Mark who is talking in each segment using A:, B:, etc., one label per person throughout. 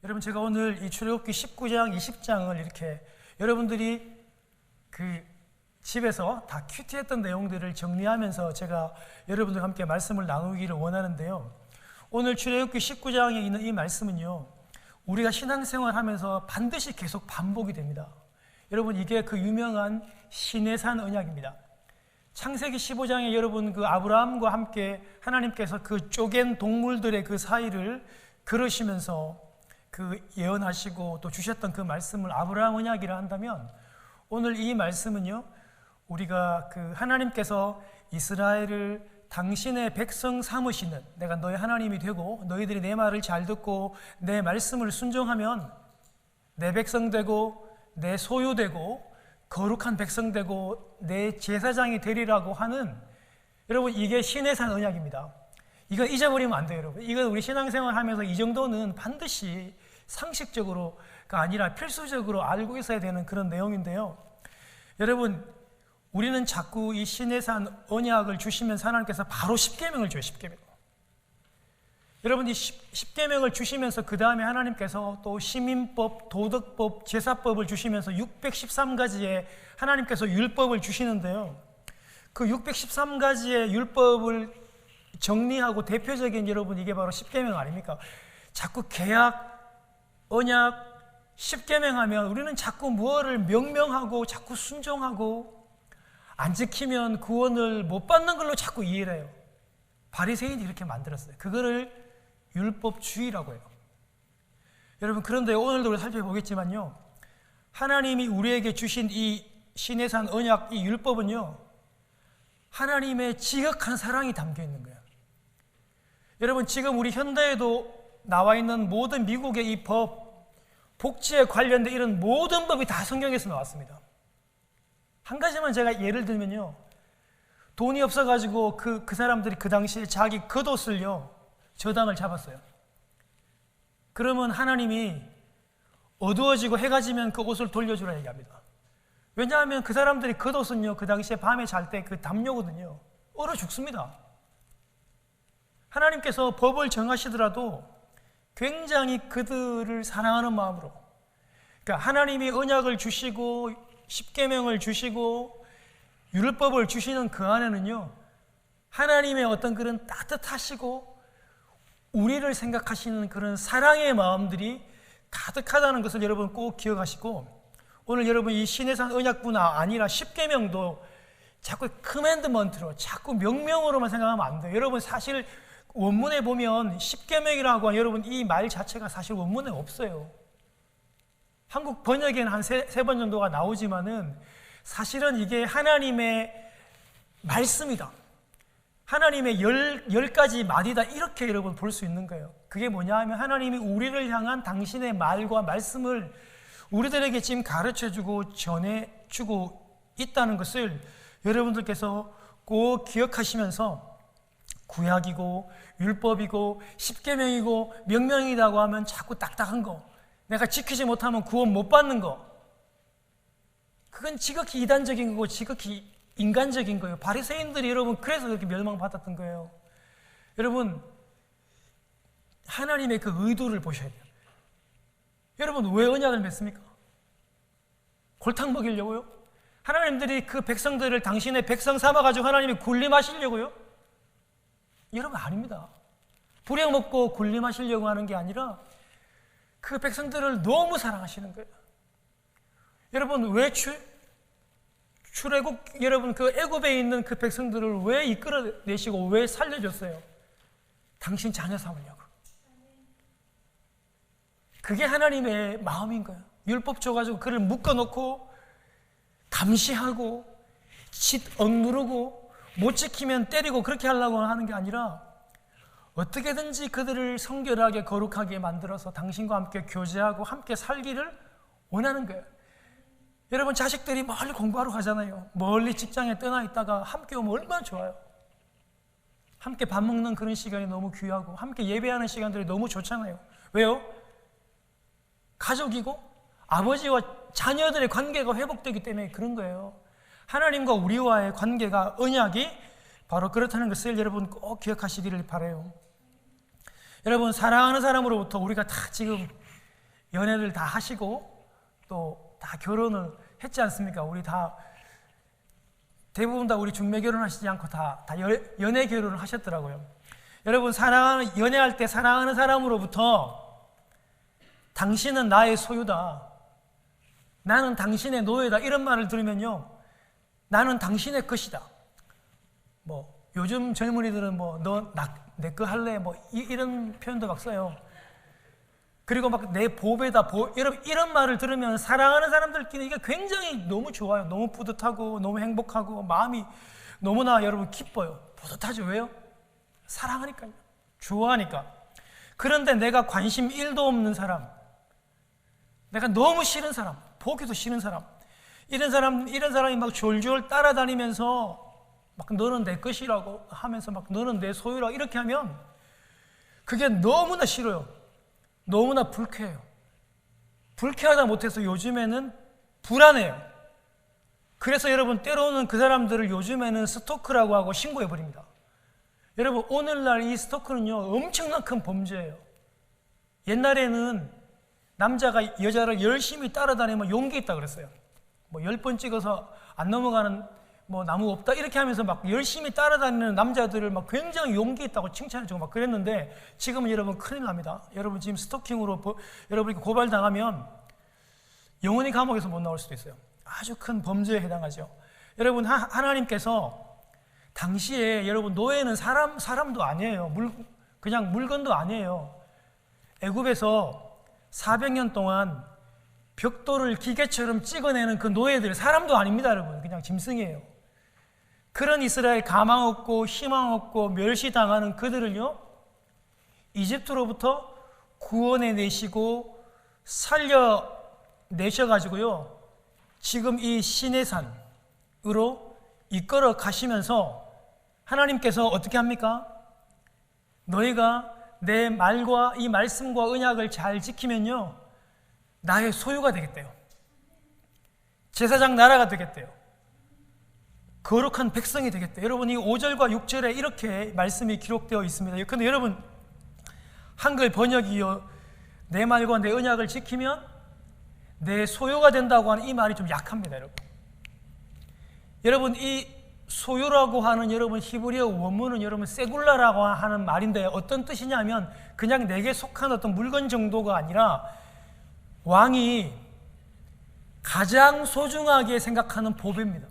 A: 여러분, 제가 오늘 이 출애굽기 19장, 20장을 이렇게 여러분들이 그 집에서 다 큐티했던 내용들을 정리하면서 제가 여러분들과 함께 말씀을 나누기를 원하는데요. 오늘 출애굽기 19장에 있는 이 말씀은요, 우리가 신앙생활 하면서 반드시 계속 반복이 됩니다. 여러분, 이게 그 유명한 시내산 언약입니다. 창세기 15장에 여러분 그 아브라함과 함께 하나님께서 그 쪼갠 동물들의 그 사이를 걸으시면서 그 예언하시고 또 주셨던 그 말씀을 아브라함 언약이라 한다면, 오늘 이 말씀은요, 우리가 그 하나님께서 이스라엘을 당신의 백성 삼으시는, 내가 너희 하나님이 되고 너희들이 내 말을 잘 듣고 내 말씀을 순종하면 내 백성 되고 내 소유 되고 거룩한 백성 되고 내 제사장이 되리라고 하는, 여러분, 이게 시내산 언약입니다. 이거 잊어버리면 안 돼요, 여러분. 이건 우리 신앙생활 하면서 이 정도는 반드시 상식적으로가 아니라 필수적으로 알고 있어야 되는 그런 내용인데요. 여러분, 우리는 자꾸 이 시내산 언약을 주시면서 하나님께서 바로 십계명을 줘요, 십계명. 여러분, 이 십계명을 주시면서 그 다음에 하나님께서 또 시민법, 도덕법, 제사법을 주시면서 613가지의 하나님께서 율법을 주시는데요. 그 613가지의 율법을 정리하고 대표적인, 여러분, 이게 바로 십계명 아닙니까? 자꾸 계약, 언약, 십계명 하면 우리는 자꾸 무엇을 명명하고 자꾸 순종하고 안 지키면 구원을 못 받는 걸로 자꾸 이해를 해요. 바리새인이 이렇게 만들었어요. 그거를 율법주의라고 해요. 여러분, 그런데 오늘도 우리 살펴보겠지만요, 하나님이 우리에게 주신 이 시내산 언약, 이 율법은요, 하나님의 지극한 사랑이 담겨 있는 거예요. 여러분, 지금 우리 현대에도 나와 있는 모든 미국의 이 법, 복지에 관련된 이런 모든 법이 다 성경에서 나왔습니다. 한 가지만 제가 예를 들면요, 돈이 없어가지고 그 사람들이 그 당시에 자기 겉옷을요, 저당을 잡았어요. 그러면 하나님이 어두워지고 해가 지면 그 옷을 돌려주라 얘기합니다. 왜냐하면 그 사람들이 겉옷은요, 그 당시에 밤에 잘 때 그 담요거든요. 얼어 죽습니다. 하나님께서 법을 정하시더라도 굉장히 그들을 사랑하는 마음으로, 그러니까 하나님이 언약을 주시고 십계명을 주시고 율법을 주시는 그 안에는요, 하나님의 어떤 그런 따뜻하시고 우리를 생각하시는 그런 사랑의 마음들이 가득하다는 것을 여러분 꼭 기억하시고, 오늘 여러분 이 시내산 언약뿐 아니라 십계명도 자꾸 커맨드먼트로, 자꾸 명령으로만 생각하면 안 돼요. 여러분, 사실 원문에 보면 십계명이라고 하는, 여러분, 이 말 자체가 사실 원문에 없어요. 한국 번역에는 한 세 번 정도가 나오지만은 사실은 이게 하나님의 말씀이다, 하나님의 열 가지 말이다, 이렇게 여러분 볼 수 있는 거예요. 그게 뭐냐 하면, 하나님이 우리를 향한 당신의 말과 말씀을 우리들에게 지금 가르쳐주고 전해주고 있다는 것을 여러분들께서 꼭 기억하시면서, 구약이고 율법이고 십계명이고 명령이라고 하면 자꾸 딱딱한 거, 내가 지키지 못하면 구원 못 받는 거, 그건 지극히 이단적인 거고 지극히 인간적인 거예요. 바리새인들이 여러분 그래서 그렇게 멸망받았던 거예요. 여러분, 하나님의 그 의도를 보셔야 돼요. 여러분, 왜 언약을 맺습니까? 골탕 먹이려고요? 하나님들이 그 백성들을 당신의 백성 삼아가지고 하나님이 군림하시려고요? 여러분, 아닙니다. 부려먹고 군림하시려고 하는 게 아니라 그 백성들을 너무 사랑하시는 거예요. 여러분, 왜 출애굽, 여러분 그 애굽에 있는 그 백성들을 왜 이끌어내시고 왜 살려줬어요? 당신 자녀 삼으려고. 그게 하나님의 마음인 거예요. 율법 줘가지고 그를 묶어놓고 감시하고 억누르고 못 지키면 때리고 그렇게 하려고 하는 게 아니라, 어떻게든지 그들을 성결하게 거룩하게 만들어서 당신과 함께 교제하고 함께 살기를 원하는 거예요. 여러분, 자식들이 멀리 공부하러 가잖아요. 멀리 직장에 떠나 있다가 함께 오면 얼마나 좋아요. 함께 밥 먹는 그런 시간이 너무 귀하고 함께 예배하는 시간들이 너무 좋잖아요. 왜요? 가족이고 아버지와 자녀들의 관계가 회복되기 때문에 그런 거예요. 하나님과 우리와의 관계가, 언약이 바로 그렇다는 것을 여러분 꼭 기억하시기를 바라요. 여러분, 사랑하는 사람으로부터 우리가 다 지금 연애를 다 하시고 또 다 결혼을 했지 않습니까? 우리 다 대부분 다 우리 중매 결혼하시지 않고 다 연애 결혼을 하셨더라고요. 여러분, 연애할 때 사랑하는 사람으로부터 당신은 나의 소유다, 나는 당신의 노예다, 이런 말을 들으면요, 나는 당신의 것이다. 요즘 젊은이들은 너 내 거 할래? 이런 표현도 막 써요. 그리고 막 내 보배다. 여러분, 이런 말을 들으면 사랑하는 사람들끼리 이게 굉장히 너무 좋아요. 너무 뿌듯하고 너무 행복하고 마음이 너무나 여러분 기뻐요. 뿌듯하죠. 왜요? 사랑하니까요. 좋아하니까. 그런데 내가 관심 1도 없는 사람, 내가 너무 싫은 사람, 보기도 싫은 사람, 이런 사람이 막 졸졸 따라다니면서 막 너는 내 것이라고 하면서 막 너는 내 소유라고 이렇게 하면 그게 너무나 싫어요. 너무나 불쾌해요. 불쾌하다 못해서 요즘에는 불안해요. 그래서 여러분, 때로는 그 사람들을 요즘에는 스토커라고 하고 신고해버립니다. 여러분, 오늘날 이 스토커는요, 엄청난 큰 범죄예요. 옛날에는 남자가 여자를 열심히 따라다니면 용기 있다 그랬어요. 10번 찍어서 안 넘어가는 나무 없다 이렇게 하면서 막 열심히 따라다니는 남자들을 막 굉장히 용기 있다고 칭찬해주고 막 그랬는데, 지금은 여러분 큰일 납니다. 여러분 지금 스토킹으로 여러분이 고발당하면 영원히 감옥에서 못 나올 수도 있어요. 아주 큰 범죄에 해당하죠. 여러분, 하나님께서 당시에 여러분 노예는 사람도 아니에요. 그냥 물건도 아니에요. 애굽에서 400년 동안 벽돌을 기계처럼 찍어내는 그 노예들, 사람도 아닙니다. 여러분, 그냥 짐승이에요. 그런 이스라엘 가망 없고 희망 없고 멸시당하는 그들을요, 이집트로부터 구원해 내시고 살려내셔가지고요, 지금 이 시내산으로 이끌어 가시면서 하나님께서 어떻게 합니까? 너희가 내 말과 이 말씀과 언약을 잘 지키면요, 나의 소유가 되겠대요. 제사장 나라가 되겠대요. 거룩한 백성이 되겠대요. 여러분, 이 5절과 6절에 이렇게 말씀이 기록되어 있습니다. 그런데 여러분, 한글 번역이요, 내 말과 내 언약을 지키면 내 소유가 된다고 하는 이 말이 좀 약합니다. 여러분, 이 소유라고 하는 여러분 히브리어 원문은 여러분 세굴라라고 하는 말인데, 어떤 뜻이냐면 그냥 내게 속한 어떤 물건 정도가 아니라 왕이 가장 소중하게 생각하는 보배입니다.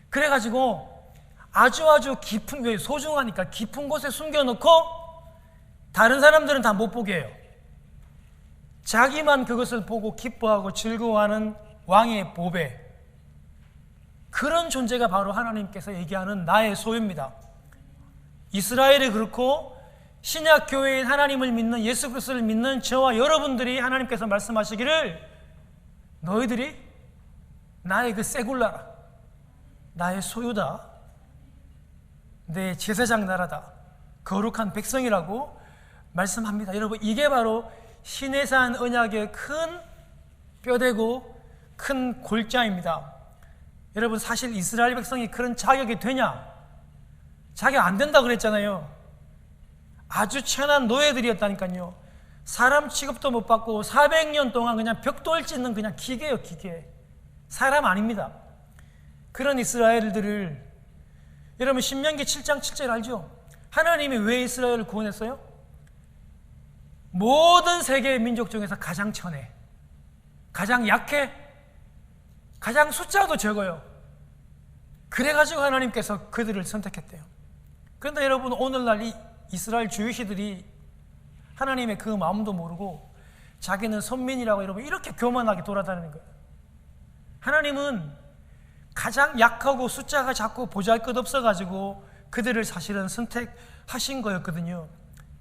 A: 그래가지고 아주 깊은, 왜 소중하니까 깊은 곳에 숨겨놓고 다른 사람들은 다 못 보게 해요. 자기만 그것을 보고 기뻐하고 즐거워하는 왕의 보배, 그런 존재가 바로 하나님께서 얘기하는 나의 소유입니다. 이스라엘이 그렇고 신약 교회인 하나님을 믿는, 예수 그리스도를 믿는 저와 여러분들이 하나님께서 말씀하시기를 너희들이 나의 그 세굴라라, 나의 소유다, 내 제사장 나라다, 거룩한 백성이라고 말씀합니다. 여러분, 이게 바로 시내산 언약의 큰 뼈대고 큰 골자입니다. 여러분, 사실 이스라엘 백성이 그런 자격이 되냐? 자격 안 된다 그랬잖아요. 아주 천한 노예들이었다니까요. 사람 취급도 못 받고 400년 동안 그냥 벽돌 찢는 그냥 기계예요, 기계. 사람 아닙니다. 그런 이스라엘들을, 여러분 신명기 7장 7절 알죠? 하나님이 왜 이스라엘을 구원했어요? 모든 세계의 민족 중에서 가장 천해, 가장 약해, 가장 숫자도 적어요. 그래가지고 하나님께서 그들을 선택했대요. 그런데 여러분, 오늘날 이 이스라엘 주유시들이 하나님의 그 마음도 모르고 자기는 선민이라고 여러분 이렇게 교만하게 돌아다니는 거예요. 하나님은 가장 약하고 숫자가 작고 보잘것없어가지고 그들을 사실은 선택하신 거였거든요.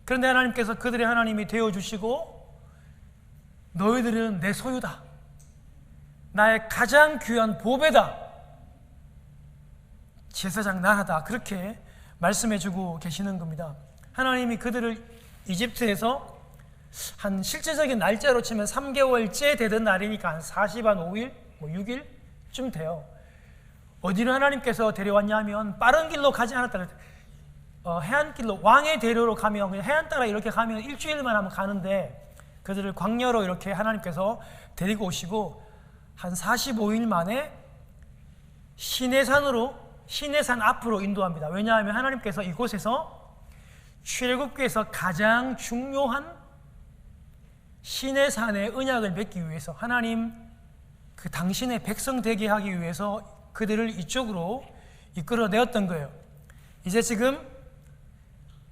A: 그런데 하나님께서 그들의 하나님이 되어주시고 너희들은 내 소유다, 나의 가장 귀한 보배다, 제사장 나라다, 그렇게 말씀해주고 계시는 겁니다. 하나님이 그들을 이집트에서 한 실제적인 날짜로 치면 3개월째 되던 날이니까 한 5일, 6일쯤 돼요. 어디로 하나님께서 데려왔냐 하면 빠른 길로 가지 않았다. 해안길로, 왕의 대로로 가면 그냥 해안 따라 이렇게 가면 일주일만 하면 가는데 그들을 광야로 이렇게 하나님께서 데리고 오시고 한 45일 만에 시내산 앞으로 인도합니다. 왜냐하면 하나님께서 이곳에서 출애굽기에서 가장 중요한 시내산의 언약을 맺기 위해서 하나님 그 당신의 백성 되게 하기 위해서 그들을 이쪽으로 이끌어내었던 거예요. 이제 지금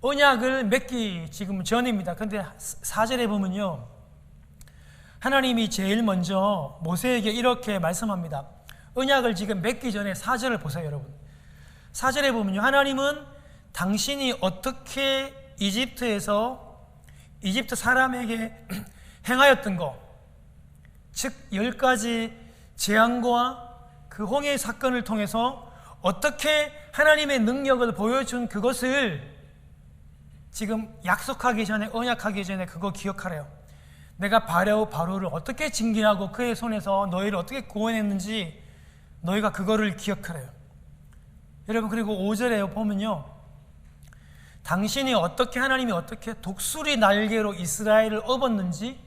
A: 언약을 맺기 지금 전입니다. 그런데 4절에 보면요, 하나님이 제일 먼저 모세에게 이렇게 말씀합니다. 언약을 지금 맺기 전에 4절을 보세요, 여러분. 4절에 보면요, 하나님은 당신이 어떻게 이집트 사람에게 행하였던 것, 즉 10가지 재앙과 그 홍해 사건을 통해서 어떻게 하나님의 능력을 보여준 그것을 지금 약속하기 전에, 언약하기 전에 그거 기억하래요. 내가 바로를 어떻게 징계하고 그의 손에서 너희를 어떻게 구원했는지 너희가 그거를 기억하래요. 여러분, 그리고 5절에 보면요, 하나님이 어떻게 독수리 날개로 이스라엘을 업었는지,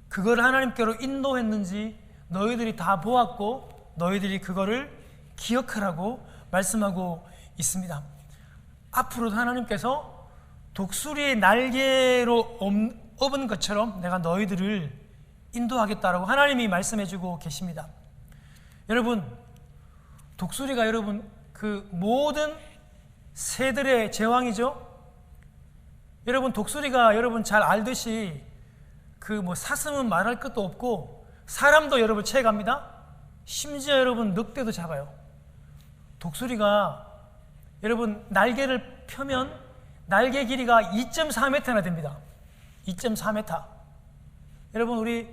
A: 그걸 하나님께로 인도했는지 너희들이 다 보았고 너희들이 그거를 기억하라고 말씀하고 있습니다. 앞으로도 하나님께서 독수리의 날개로 업은 것처럼 내가 너희들을 인도하겠다라고 하나님이 말씀해주고 계십니다. 여러분, 독수리가 여러분 그 모든 새들의 제왕이죠. 여러분, 독수리가 여러분 잘 알듯이 그 사슴은 말할 것도 없고 사람도 여러분 체갑니다. 심지어 여러분 늑대도 잡아요. 독수리가 여러분 날개를 펴면 날개 길이가 2.4m나 됩니다. 2.4m. 여러분, 우리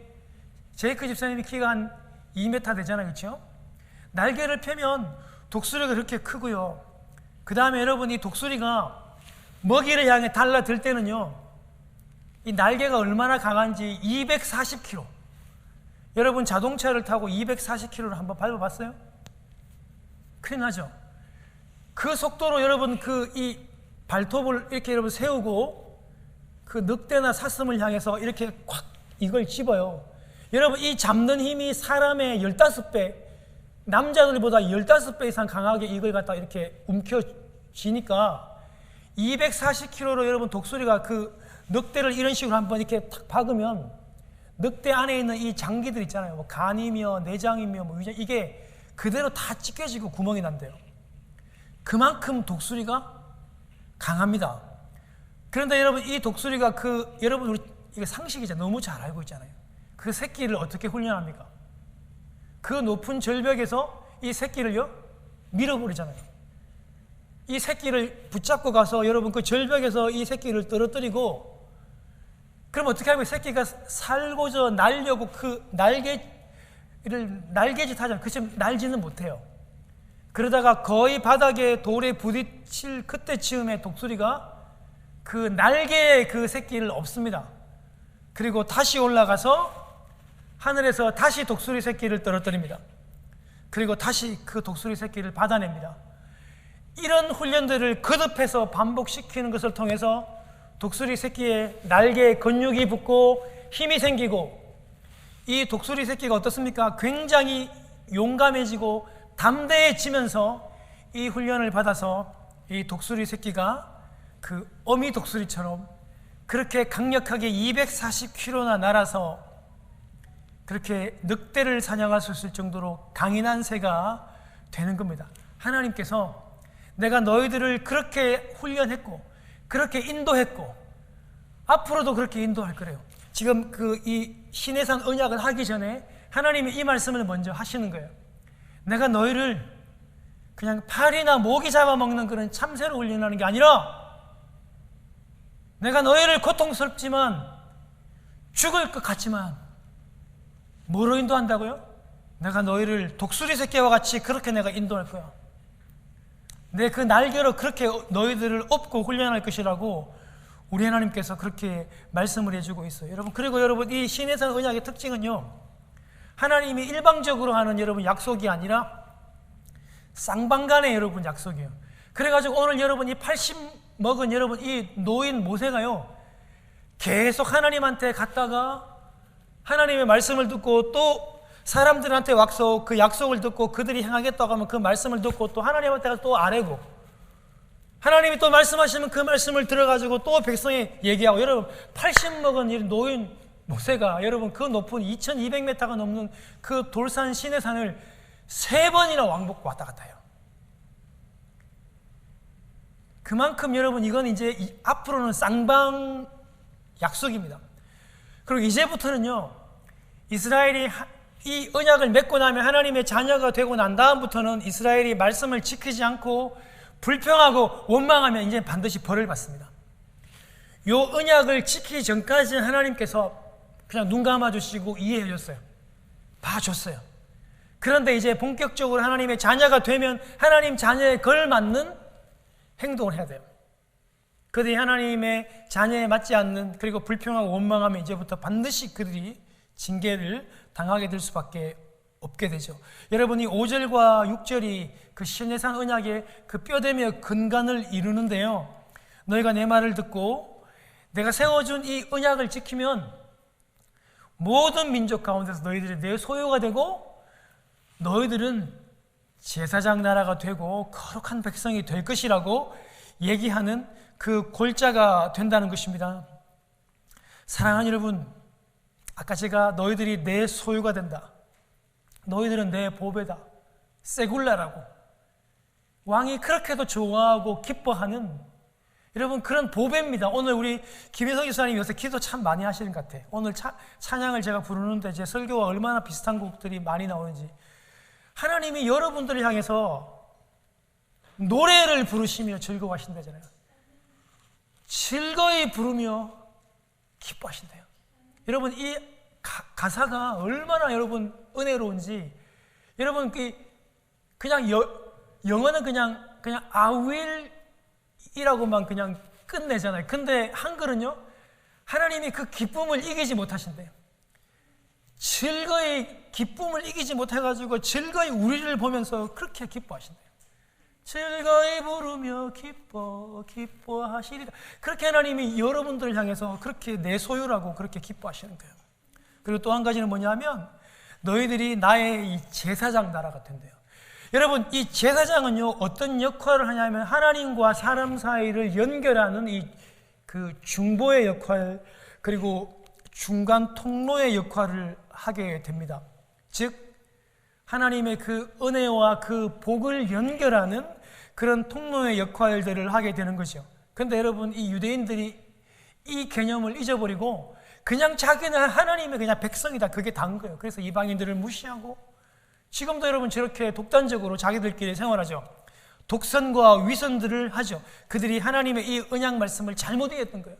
A: 제이크 집사님이 키가 한 2m 되잖아요, 그렇죠? 날개를 펴면 독수리가 그렇게 크고요. 그 다음에 여러분, 이 독수리가 먹이를 향해 달라들 때는요, 이 날개가 얼마나 강한지 240km. 여러분, 자동차를 타고 240km를 한번 밟아봤어요? 큰일 나죠? 그 속도로 여러분 이 발톱을 이렇게 여러분 세우고 그 늑대나 사슴을 향해서 이렇게 콱 이걸 집어요. 여러분, 이 잡는 힘이 사람의 15배, 남자들보다 15배 이상 강하게 이걸 갖다 이렇게 움켜쥐니까 240km로 여러분 독수리가 그 늑대를 이런 식으로 한번 이렇게 탁 박으면 늑대 안에 있는 이 장기들 있잖아요. 간이며 내장이며 위장, 이게 그대로 다 찢겨지고 구멍이 난대요. 그만큼 독수리가 강합니다. 그런데 여러분, 이 독수리가 여러분 우리 이게 상식이죠. 너무 잘 알고 있잖아요. 그 새끼를 어떻게 훈련합니까? 그 높은 절벽에서 이 새끼를요 밀어버리잖아요. 이 새끼를 붙잡고 가서 여러분 그 절벽에서 이 새끼를 떨어뜨리고, 그럼 어떻게 하면 새끼가 살고자 날려고 그 날개짓 하잖아요. 그치만 날지는 못해요. 그러다가 거의 바닥에 돌에 부딪힐 그때쯤에 독수리가 그 날개에 그 새끼를 업습니다. 그리고 다시 올라가서 하늘에서 다시 독수리 새끼를 떨어뜨립니다. 그리고 다시 그 독수리 새끼를 받아냅니다. 이런 훈련들을 거듭해서 반복시키는 것을 통해서 독수리 새끼의 날개에 근육이 붙고 힘이 생기고, 이 독수리 새끼가 어떻습니까? 굉장히 용감해지고 담대해지면서 이 훈련을 받아서 이 독수리 새끼가 그 어미 독수리처럼 그렇게 강력하게 240km나 날아서 그렇게 늑대를 사냥할 수 있을 정도로 강인한 새가 되는 겁니다. 하나님께서 내가 너희들을 그렇게 훈련했고 그렇게 인도했고 앞으로도 그렇게 인도할 거래요. 지금 이 시내산 언약을 하기 전에 하나님이 이 말씀을 먼저 하시는 거예요. 내가 너희를 그냥 파리나 모기 잡아먹는 그런 참새로 훈련하는 게 아니라 내가 너희를 고통스럽지만 죽을 것 같지만 뭐로 인도한다고요? 내가 너희를 독수리 새끼와 같이 그렇게 내가 인도할 거야. 내 그 날개로 그렇게 너희들을 업고 훈련할 것이라고 우리 하나님께서 그렇게 말씀을 해주고 있어요. 여러분, 그리고 여러분, 이 시내산 언약의 특징은요, 하나님이 일방적으로 하는 여러분 약속이 아니라 쌍방간의 여러분 약속이에요. 그래가지고 오늘 여러분 이 80 먹은 여러분 이 노인 모세가요, 계속 하나님한테 갔다가 하나님의 말씀을 듣고 또 사람들한테 와서 그 약속을 듣고 그들이 행하겠다고 하면 그 말씀을 듣고 또 하나님한테 가서 또 아뢰고, 하나님이 또 말씀하시면 그 말씀을 들어가지고 또 백성이 얘기하고. 여러분 80 먹은 이 노인 모세가 여러분 그 높은 2200m가 넘는 그 돌산 시내산을 3번이나 왕복 왔다 갔다 해요. 그만큼 여러분 이건 이제 앞으로는 쌍방 약속입니다. 그리고 이제부터는요, 이스라엘이 이 언약을 맺고 나면 하나님의 자녀가 되고 난 다음부터는 이스라엘이 말씀을 지키지 않고 불평하고 원망하면 이제 반드시 벌을 받습니다. 요 언약을 지키기 전까지는 하나님께서 그냥 눈 감아주시고 이해해 줬어요. 봐줬어요. 그런데 이제 본격적으로 하나님의 자녀가 되면 하나님 자녀에 걸맞는 행동을 해야 돼요. 그들이 하나님의 자녀에 맞지 않는, 그리고 불평하고 원망하면 이제부터 반드시 그들이 징계를 당하게 될 수밖에 없게 되죠. 여러분이 5절과 6절이 그 시내산 언약의 그 뼈대며 근간을 이루는데요, 너희가 내 말을 듣고 내가 세워준 이 언약을 지키면 모든 민족 가운데서 너희들이 내 소유가 되고 너희들은 제사장 나라가 되고 거룩한 백성이 될 것이라고 얘기하는 그 골자가 된다는 것입니다. 사랑하는 여러분, 아까 제가 너희들이 내 소유가 된다, 너희들은 내 보배다, 세굴라라고 왕이 그렇게도 좋아하고 기뻐하는 여러분 그런 보배입니다. 오늘 우리 김혜성 기사님 요새 기도 참 많이 하시는 것 같아요. 오늘 찬양을 제가 부르는데 제 설교와 얼마나 비슷한 곡들이 많이 나오는지, 하나님이 여러분들을 향해서 노래를 부르시며 즐거워하신다잖아요. 즐거이 부르며 기뻐하신대요. 여러분 이 가사가 얼마나 여러분 은혜로운지. 여러분 그냥 영어는 그냥 I will 이라고만 그냥 끝내잖아요. 근데 한글은요, 하나님이 그 기쁨을 이기지 못하신대요. 즐거이 기쁨을 이기지 못해가지고 즐거이 우리를 보면서 그렇게 기뻐하신대요. 즐거이 부르며 기뻐하시리라. 그렇게 하나님이 여러분들을 향해서 그렇게 내 소유라고 그렇게 기뻐하시는 거예요. 그리고 또 한 가지는 뭐냐면 너희들이 나의 이 제사장 나라가 된대요. 여러분 이 제사장은요 어떤 역할을 하냐면 하나님과 사람 사이를 연결하는 이 그 중보의 역할, 그리고 중간 통로의 역할을 하게 됩니다. 즉 하나님의 그 은혜와 그 복을 연결하는 그런 통로의 역할들을 하게 되는 거죠. 그런데 여러분 이 유대인들이 이 개념을 잊어버리고 그냥 자기는 하나님의 그냥 백성이다, 그게 다인 거예요. 그래서 이방인들을 무시하고 지금도 여러분 저렇게 독단적으로 자기들끼리 생활하죠. 독선과 위선들을 하죠. 그들이 하나님의 이 언약 말씀을 잘못 이해했던 거예요.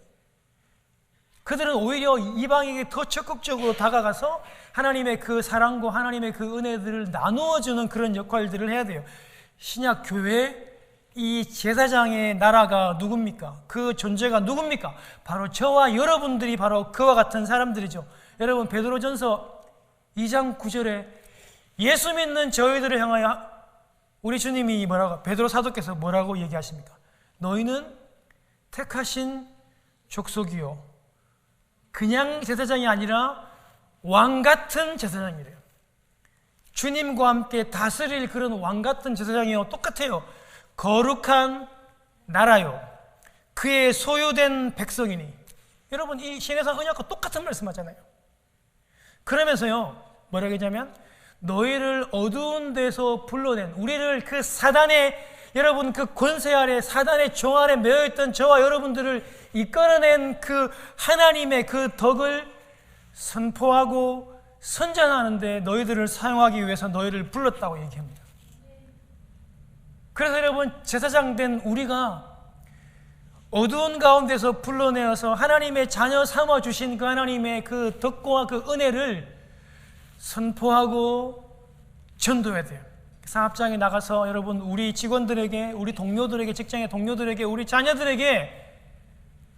A: 그들은 오히려 이방에게 더 적극적으로 다가가서 하나님의 그 사랑과 하나님의 그 은혜들을 나누어주는 그런 역할들을 해야 돼요. 신약 교회 이 제사장의 나라가 누굽니까? 그 존재가 누굽니까? 바로 저와 여러분들이 바로 그와 같은 사람들이죠. 여러분 베드로전서 2장 9절에 예수 믿는 저희들을 향하여 우리 주님이 베드로 사도께서 뭐라고 얘기하십니까? 너희는 택하신 족속이요 그냥 제사장이 아니라 왕같은 제사장이래요. 주님과 함께 다스릴 그런 왕같은 제사장이요, 똑같아요. 거룩한 나라요, 그의 소유된 백성이니. 여러분 이 신해산 언약과 똑같은 말씀하잖아요. 그러면서요 뭐라고 했냐면 너희를 어두운 데서 불러낸, 우리를 그 사단의 여러분 그 권세 아래 사단의 종 아래 매여있던 저와 여러분들을 이끌어낸 그 하나님의 그 덕을 선포하고 선전하는데 너희들을 사용하기 위해서 너희를 불렀다고 얘기합니다. 그래서 여러분 제사장 된 우리가 어두운 가운데서 불러내어서 하나님의 자녀 삼아주신 그 하나님의 그 덕과 그 은혜를 선포하고 전도해야 돼요. 사업장에 나가서 여러분 우리 직원들에게, 우리 동료들에게, 직장의 동료들에게, 우리 자녀들에게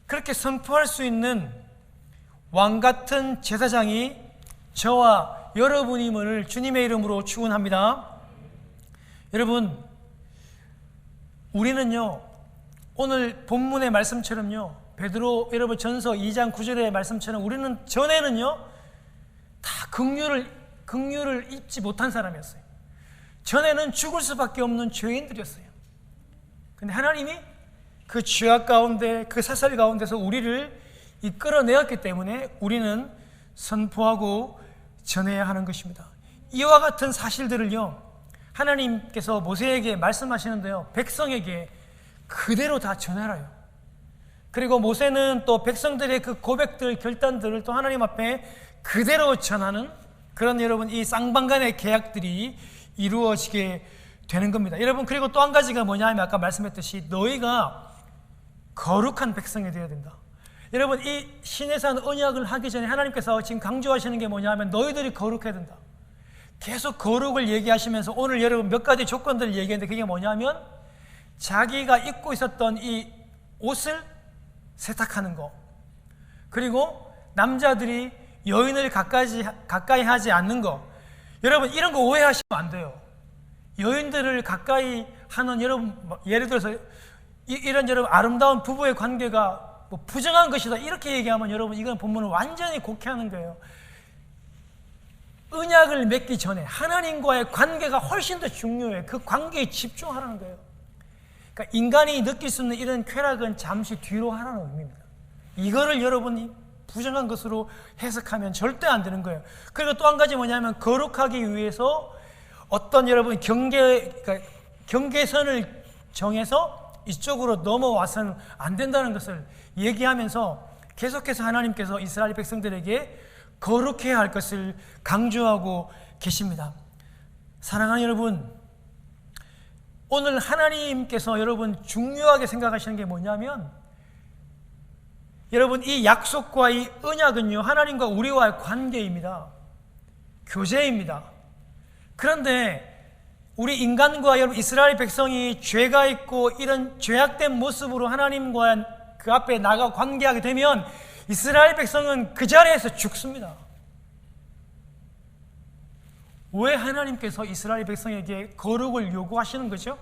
A: 그렇게 선포할 수 있는 왕같은 제사장이 저와 여러분임을 주님의 이름으로 축원합니다. 여러분 우리는요 오늘 본문의 말씀처럼요 베드로 여러분 전서 2장 9절의 말씀처럼 우리는 전에는요 다 긍휼을 입지 못한 사람이었어요. 전에는 죽을 수밖에 없는 죄인들이었어요. 근데 하나님이 그 죄악 가운데, 그 사슬 가운데서 우리를 이끌어내었기 때문에 우리는 선포하고 전해야 하는 것입니다. 이와 같은 사실들을요 하나님께서 모세에게 말씀하시는데요, 백성에게 그대로 다 전하라요. 그리고 모세는 또 백성들의 그 고백들, 결단들을 또 하나님 앞에 그대로 전하는 그런 여러분 이 쌍방간의 계약들이 이루어지게 되는 겁니다. 여러분, 그리고 또 한 가지가 뭐냐 하면 아까 말씀했듯이 너희가 거룩한 백성이 되어야 된다. 여러분, 이 시내산 언약을 하기 전에 하나님께서 지금 강조하시는 게 뭐냐 하면 너희들이 거룩해야 된다. 계속 거룩을 얘기하시면서 오늘 여러분 몇 가지 조건들을 얘기했는데 그게 뭐냐면 자기가 입고 있었던 이 옷을 세탁하는 거, 그리고 남자들이 여인을 가까이 하지 않는 거. 여러분, 이런 거 오해하시면 안 돼요. 여인들을 가까이 하는, 여러분 예를 들어서 이런 여러분 아름다운 부부의 관계가 뭐 부정한 것이다 이렇게 얘기하면 여러분 이건 본문을 완전히 곡해하는 거예요. 언약을 맺기 전에 하나님과의 관계가 훨씬 더 중요해요. 그 관계에 집중하라는 거예요. 그러니까 인간이 느낄 수 있는 이런 쾌락은 잠시 뒤로 하라는 의미입니다. 이거를 여러분이 부정한 것으로 해석하면 절대 안 되는 거예요. 그리고 또 한 가지 뭐냐면 거룩하기 위해서 어떤 여러분 경계선을 정해서 이쪽으로 넘어와서는 안 된다는 것을 얘기하면서 계속해서 하나님께서 이스라엘 백성들에게 거룩해야 할 것을 강조하고 계십니다. 사랑하는 여러분, 오늘 하나님께서 여러분 중요하게 생각하시는 게 뭐냐면 여러분 이 약속과 이 언약은요 하나님과 우리와의 관계입니다. 교제입니다. 그런데 우리 인간과 여러분 이스라엘 백성이 죄가 있고 이런 죄악된 모습으로 하나님과 그 앞에 나가 관계하게 되면 이스라엘 백성은 그 자리에서 죽습니다. 왜 하나님께서 이스라엘 백성에게 거룩을 요구하시는 거죠?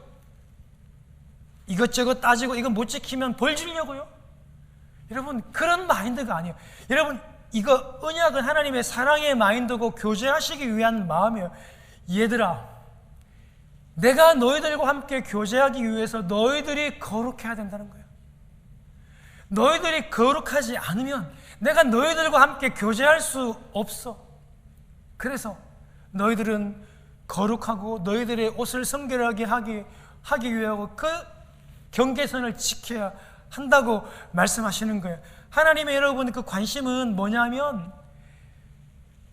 A: 이것저것 따지고 이거 못 지키면 벌 주려고요? 여러분, 그런 마인드가 아니에요. 여러분, 이거 언약은 하나님의 사랑의 마인드고 교제하시기 위한 마음이에요. 얘들아, 내가 너희들과 함께 교제하기 위해서 너희들이 거룩해야 된다는 거예요. 너희들이 거룩하지 않으면 내가 너희들과 함께 교제할 수 없어. 그래서 너희들은 거룩하고 너희들의 옷을 성결하게 하기 위하고 그 경계선을 지켜야 한다고 말씀하시는 거예요. 하나님의 여러분 그 관심은 뭐냐면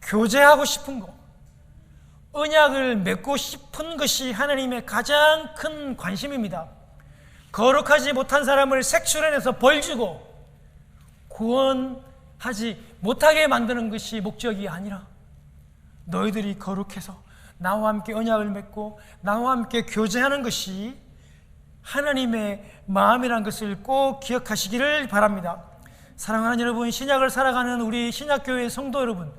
A: 교제하고 싶은 거, 언약을 맺고 싶은 것이 하나님의 가장 큰 관심입니다. 거룩하지 못한 사람을 색출해내서 벌주고 구원하지 못하게 만드는 것이 목적이 아니라 너희들이 거룩해서 나와 함께 언약을 맺고 나와 함께 교제하는 것이 하나님의 마음이라는 것을 꼭 기억하시기를 바랍니다. 사랑하는 여러분, 신약을 살아가는 우리 신약교회 성도 여러분,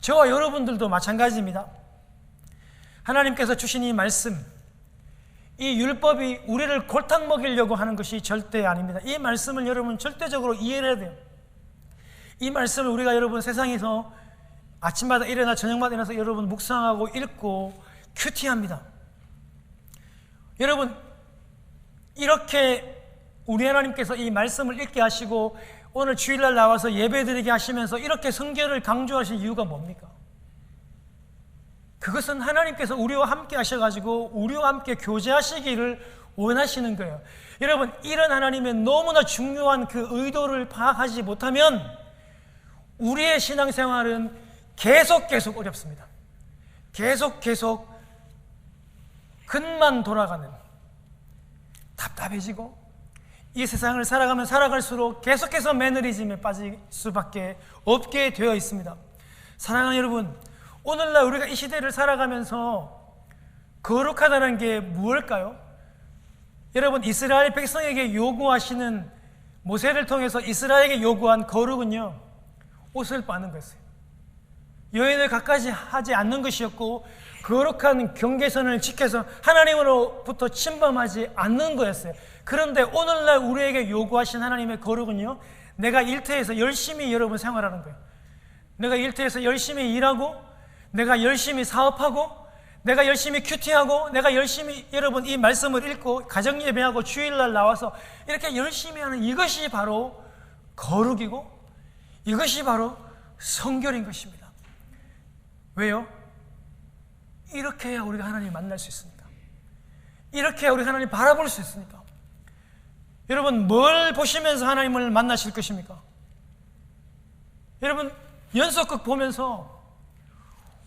A: 저와 여러분들도 마찬가지입니다. 하나님께서 주신 이 말씀, 이 율법이 우리를 골탕 먹이려고 하는 것이 절대 아닙니다. 이 말씀을 여러분 절대적으로 이해를 해야 돼요. 이 말씀을 우리가 여러분 세상에서 아침마다 일어나 저녁마다 일어나서 여러분 묵상하고 읽고 큐티합니다. 여러분, 이렇게 우리 하나님께서 이 말씀을 읽게 하시고 오늘 주일날 나와서 예배드리게 하시면서 이렇게 성결을 강조하신 이유가 뭡니까? 그것은 하나님께서 우리와 함께 하셔가지고 우리와 함께 교제하시기를 원하시는 거예요. 여러분, 이런 하나님의 너무나 중요한 그 의도를 파악하지 못하면 우리의 신앙생활은 계속 어렵습니다. 계속 근만 돌아가는, 답답해지고 이 세상을 살아가면 살아갈수록 계속해서 매너리즘에 빠질 수밖에 없게 되어 있습니다. 사랑하는 여러분, 오늘날 우리가 이 시대를 살아가면서 거룩하다는 게 무엇일까요? 여러분, 이스라엘 백성에게 요구하시는, 모세를 통해서 이스라엘에게 요구한 거룩은요, 옷을 빠는 거였어요. 여인을 가까이 하지 않는 것이었고 거룩한 경계선을 지켜서 하나님으로부터 침범하지 않는 거였어요. 그런데 오늘날 우리에게 요구하신 하나님의 거룩은요, 내가 일터에서 열심히 여러분 생활하는 거예요. 내가 일터에서 열심히 일하고, 내가 열심히 사업하고, 내가 열심히 큐티하고, 내가 열심히 여러분 이 말씀을 읽고 가정예배하고 주일날 나와서 이렇게 열심히 하는 이것이 바로 거룩이고 이것이 바로 성결인 것입니다. 왜요? 이렇게 해야 우리가 하나님을 만날 수 있습니다. 이렇게 해야 우리가 하나님을 바라볼 수 있습니다. 여러분, 뭘 보시면서 하나님을 만나실 것입니까? 여러분, 연속극 보면서,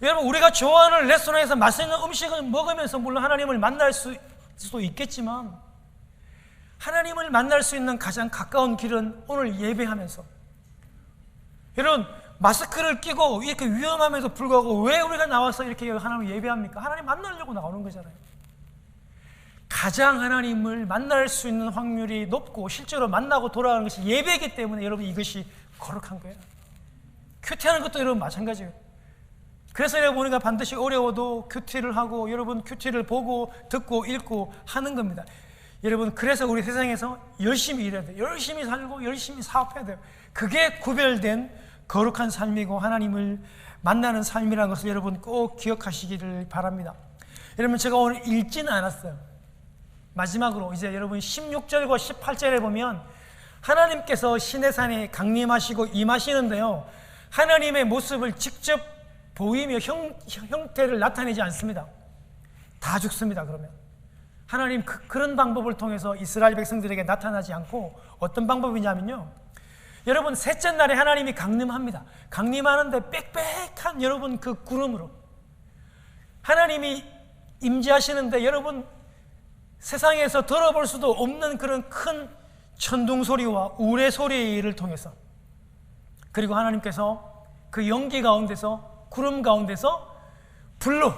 A: 여러분, 우리가 좋아하는 레스토랑에서 맛있는 음식을 먹으면서 물론 하나님을 만날 수도 있겠지만, 하나님을 만날 수 있는 가장 가까운 길은 오늘 예배하면서, 여러분, 마스크를 끼고 이렇게 위험함에도 불구하고 왜 우리가 나와서 이렇게 하나님을 예배합니까? 하나님 만나려고 나오는 거잖아요. 가장 하나님을 만날 수 있는 확률이 높고 실제로 만나고 돌아가는 것이 예배이기 때문에 여러분 이것이 거룩한 거예요. 큐티하는 것도 여러분 마찬가지예요. 그래서 여러분 우리가 반드시 어려워도 큐티를 하고 여러분 큐티를 보고 듣고 읽고 하는 겁니다. 여러분, 그래서 우리 세상에서 열심히 일해야 돼요. 열심히 살고 열심히 사업해야 돼요. 그게 구별된 거룩한 삶이고 하나님을 만나는 삶이라는 것을 여러분 꼭 기억하시기를 바랍니다. 여러분, 제가 오늘 읽지는 않았어요. 마지막으로 이제 여러분 16절과 18절에 보면 하나님께서 시내산에 강림하시고 임하시는데요, 하나님의 모습을 직접 보이며 형태를 나타내지 않습니다. 다 죽습니다. 그러면 하나님 그런 방법을 통해서 이스라엘 백성들에게 나타나지 않고 어떤 방법이냐면요, 여러분 셋째 날에 하나님이 강림합니다. 강림하는데 빽빽한 여러분 그 구름으로 하나님이 임재하시는데 여러분 세상에서 들어볼 수도 없는 그런 큰 천둥 소리와 우레 소리를 통해서, 그리고 하나님께서 그 연기 가운데서 구름 가운데서 불로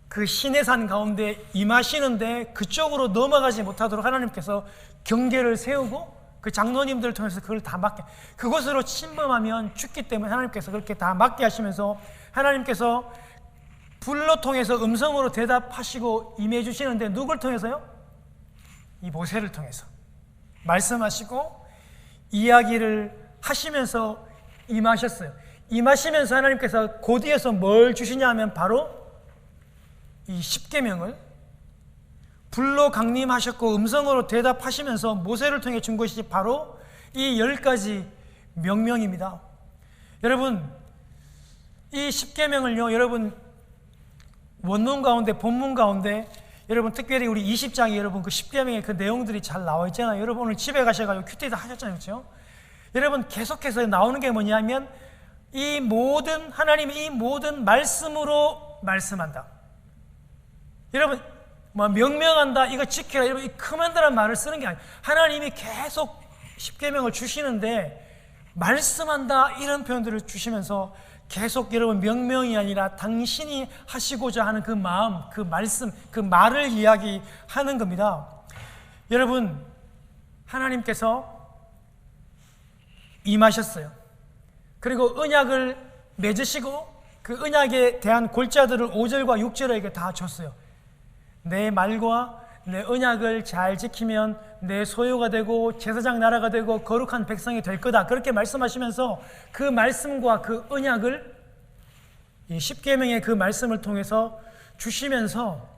A: 그 시내산 가운데 임하시는데 그쪽으로 넘어가지 못하도록 하나님께서 경계를 세우고 그 장로님들을 통해서 그걸 다 막게, 그곳으로 침범하면 죽기 때문에 하나님께서 그렇게 다 막게 하시면서 하나님께서 불로 통해서 음성으로 대답하시고 임해 주시는데 누굴 통해서요? 이 모세를 통해서 말씀하시고 이야기를 하시면서 임하셨어요. 임하시면서 하나님께서 곧이어서 뭘 주시냐 하면 바로 이 십계명을 불로 강림하셨고 음성으로 대답하시면서 모세를 통해 준 것이 바로 이 10가지 명령입니다. 여러분, 이 십계명을요, 여러분 원문 가운데 본문 가운데 여러분 특별히 우리 20장에 여러분 그 십계명의 그 내용들이 잘 나와 있잖아요. 여러분 오늘 집에 가셔가지고 큐티도 하셨잖아요, 그렇죠? 여러분 계속해서 나오는 게 뭐냐면 이 모든 하나님이 이 모든 말씀으로 말씀한다. 여러분 뭐 명령한다, 이거 지켜라, 여러분 이 커맨드라는 말을 쓰는 게 아니에요. 하나님이 계속 십계명을 주시는데 말씀한다 이런 표현들을 주시면서 계속 여러분 명령이 아니라 당신이 하시고자 하는 그 마음, 그 말씀, 그 말을 이야기하는 겁니다. 여러분, 하나님께서 임하셨어요. 그리고 언약을 맺으시고 그 언약에 대한 골자들을 5절과 6절에게 다 줬어요. 내 말과 내 언약을 잘 지키면 내 소유가 되고 제사장 나라가 되고 거룩한 백성이 될 거다. 그렇게 말씀하시면서 그 말씀과 그 언약을 이 십계명의 그 말씀을 통해서 주시면서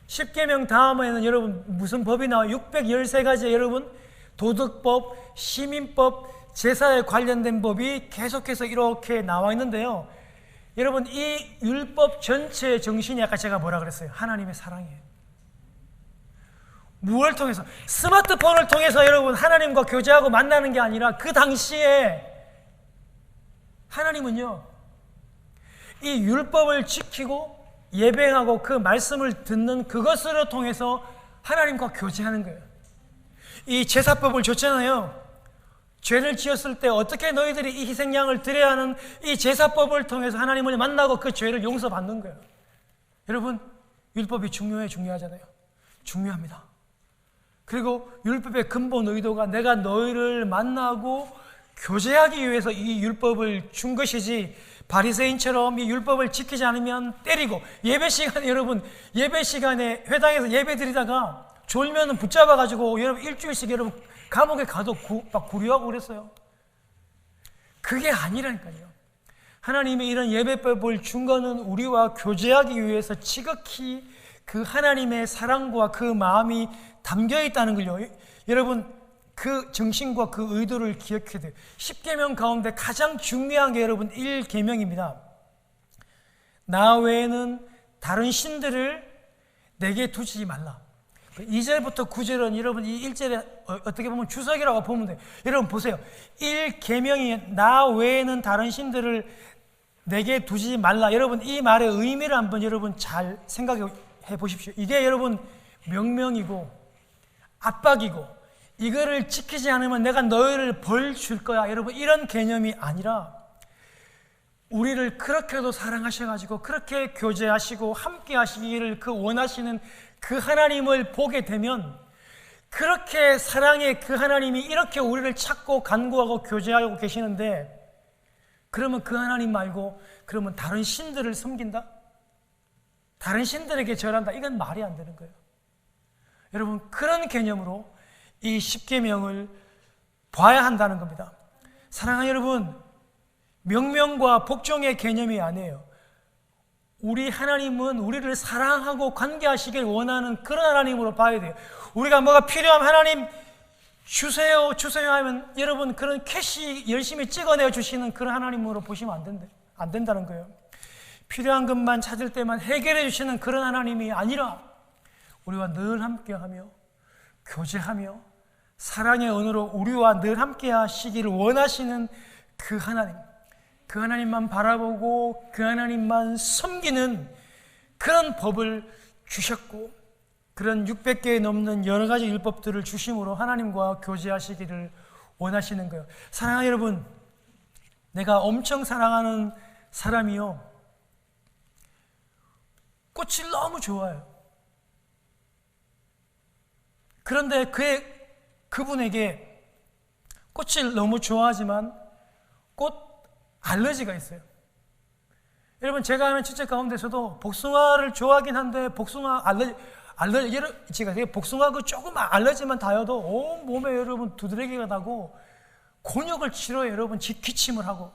A: 십계명 다음에는 여러분 무슨 법이 나와요? 613가지의 여러분 도덕법, 시민법, 제사에 관련된 법이 계속해서 이렇게 나와 있는데요. 여러분 이 율법 전체의 정신이 아까 제가 뭐라 그랬어요? 하나님의 사랑이에요. 무엇을 통해서? 스마트폰을 통해서 여러분 하나님과 교제하고 만나는 게 아니라 그 당시에 하나님은요 이 율법을 지키고 예배하고 그 말씀을 듣는 그것을 통해서 하나님과 교제하는 거예요. 이 제사법을 줬잖아요. 죄를 지었을 때 어떻게 너희들이 이 희생양을 드려야 하는 이 제사법을 통해서 하나님을 만나고 그 죄를 용서받는 거예요. 여러분 율법이 중요하잖아요. 중요합니다. 그리고 율법의 근본 의도가 내가 너희를 만나고 교제하기 위해서 이 율법을 준 것이지, 바리새인처럼 이 율법을 지키지 않으면 때리고, 예배 시간에 여러분, 예배 시간에 회당에서 예배 드리다가 졸면은 붙잡아가지고 여러분 일주일씩 여러분 감옥에 가도 막 구류하고 그랬어요. 그게 아니라니까요. 하나님이 이런 예배법을 준 거는 우리와 교제하기 위해서 지극히 그 하나님의 사랑과 그 마음이 담겨 있다는 걸요. 여러분, 그 정신과 그 의도를 기억해야 돼요. 10계명 가운데 가장 중요한 게 여러분 1계명입니다. 나 외에는 다른 신들을 내게 두지 말라. 2절부터 9절은 여러분 이 1절에 어떻게 보면 주석이라고 보면 돼요. 여러분 보세요. 1계명이 나 외에는 다른 신들을 내게 두지 말라. 여러분 이 말의 의미를 한번 여러분 잘 생각해 보십시오. 이게 여러분 명령이고 압박이고, 이거를 지키지 않으면 내가 너희를 벌 줄 거야, 여러분 이런 개념이 아니라, 우리를 그렇게도 사랑하셔가지고 그렇게 교제하시고 함께 하시기를 그 원하시는 그 하나님을 보게 되면, 그렇게 사랑의 그 하나님이 이렇게 우리를 찾고 간구하고 교제하고 계시는데, 그러면 그 하나님 말고 그러면 다른 신들을 섬긴다? 다른 신들에게 절한다? 이건 말이 안 되는 거예요. 여러분, 그런 개념으로 이 10계명을 봐야 한다는 겁니다. 사랑하는 여러분, 명령과 복종의 개념이 아니에요. 우리 하나님은 우리를 사랑하고 관계하시길 원하는 그런 하나님으로 봐야 돼요. 우리가 뭐가 필요하면 하나님 주세요 주세요 하면 여러분 그런 캐시 열심히 찍어내어 주시는 그런 하나님으로 보시면 안 된다는 거예요. 필요한 것만 찾을 때만 해결해 주시는 그런 하나님이 아니라, 우리와 늘 함께하며 교제하며 사랑의 언어로 우리와 늘 함께 하시기를 원하시는 그 하나님, 그 하나님만 바라보고 그 하나님만 섬기는 그런 법을 주셨고, 그런 600개에 넘는 여러 가지 율법들을 주심으로 하나님과 교제하시기를 원하시는 거예요. 사랑하는 여러분, 내가 엄청 사랑하는 사람이요, 꽃을 너무 좋아해요. 그런데 그분에게 꽃을 너무 좋아하지만 꽃 알러지가 있어요. 여러분, 제가 아는 친척 가운데서도 복숭아를 좋아하긴 한데 복숭아 제가 복숭아 그 조금 알러지만 닿아도 온 몸에 여러분 두드러기가 나고 곤욕을 치러요. 여러분 기침을 하고.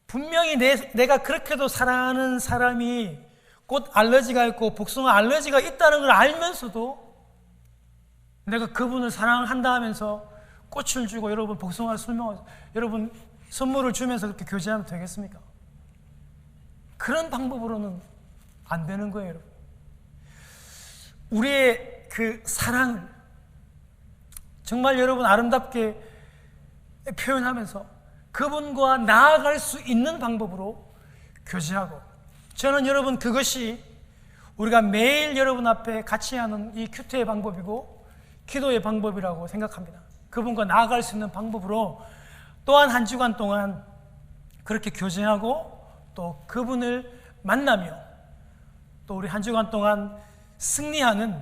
A: 분명히 내가 그렇게도 사랑하는 사람이 꽃 알러지가 있고 복숭아 알러지가 있다는 걸 알면서도 내가 그분을 사랑한다 하면서 꽃을 주고 여러분 복숭아를 여러분 선물을 주면서 그렇게 교제하면 되겠습니까? 그런 방법으로는 안 되는 거예요, 여러분. 우리의 그 사랑을 정말 여러분 아름답게 표현하면서 그분과 나아갈 수 있는 방법으로 교제하고, 저는 여러분 그것이 우리가 매일 여러분 앞에 같이 하는 이 큐트의 방법이고 기도의 방법이라고 생각합니다. 그분과 나아갈 수 있는 방법으로 또한 한 주간 동안 그렇게 교제하고 또 그분을 만나며 또 우리 한 주간 동안 승리하는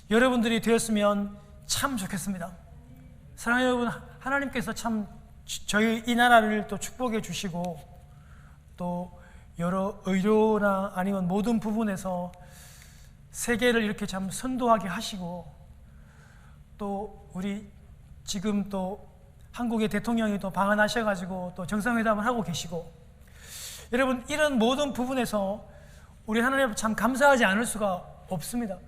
A: 여러분들이 되었으면 참 좋겠습니다. 사랑하는 여러분, 하나님께서 참 저희 이 나라를 또 축복해 주시고 또 여러 의료나 아니면 모든 부분에서 세계를 이렇게 참 선도하게 하시고, 또 우리 지금 또 한국의 대통령이 또 방한하셔가지고 또 정상회담을 하고 계시고, 여러분 이런 모든 부분에서 우리 하나님 참 감사하지 않을 수가 없습니다.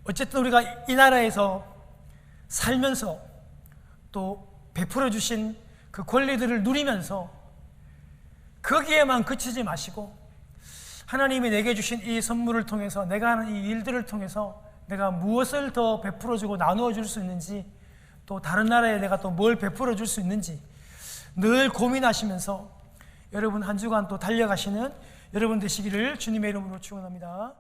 A: 어쨌든 우리가 이 나라에서 살면서 또 베풀어 주신 그 권리들을 누리면서 거기에만 그치지 마시고, 하나님이 내게 주신 이 선물을 통해서, 내가 하는 이 일들을 통해서 내가 무엇을 더 베풀어 주고 나누어 줄 수 있는지, 또 다른 나라에 내가 또 뭘 베풀어 줄 수 있는지 늘 고민하시면서 여러분 한 주간 또 달려가시는 여러분 되시기를 주님의 이름으로 축원합니다.